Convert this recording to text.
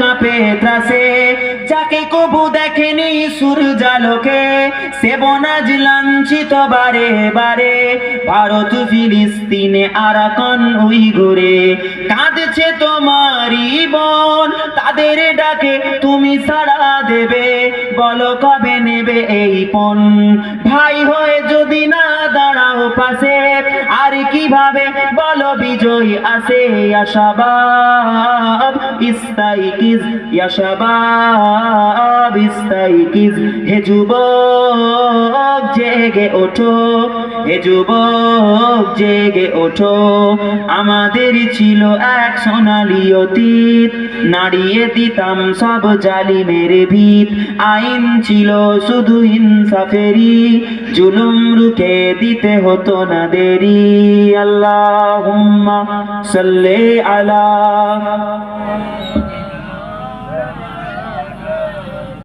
কাঁপে ত্রাসে, যাকে কবু দেখেনি সূর্যালোকে, সে বনাজ লাঞ্ছিত বারে বারে। ভারত ফিলিস্তিনে আরাকান উইঘুরে, কাঁদছে তোমারই বোন, তাদের ডাকে তুমি সাড়া দেবে, বলো কবে নেবে এই পণ। ভাই হয়ে যদি না দাঁড়াও পাশে, আর কিভাবে বলো বিজয় আসে। ইয়া শাবাব ইস্তাইকিজ, ইয়া শাবাব ইস্তাইকিজ, হে যুবক জেগে ওঠো, হে যুবক জেগে ওঠো। আমাদের ছিল এক সোনালী অতীত, নাড়িয়ে দিতাম সব জালিমের ভিত। আইন ছিল শুধু ইনসাফেরই, জুলুম রুখে দিতে হতো না দেরি। আল্লাহুম্মা সাল্লি আলা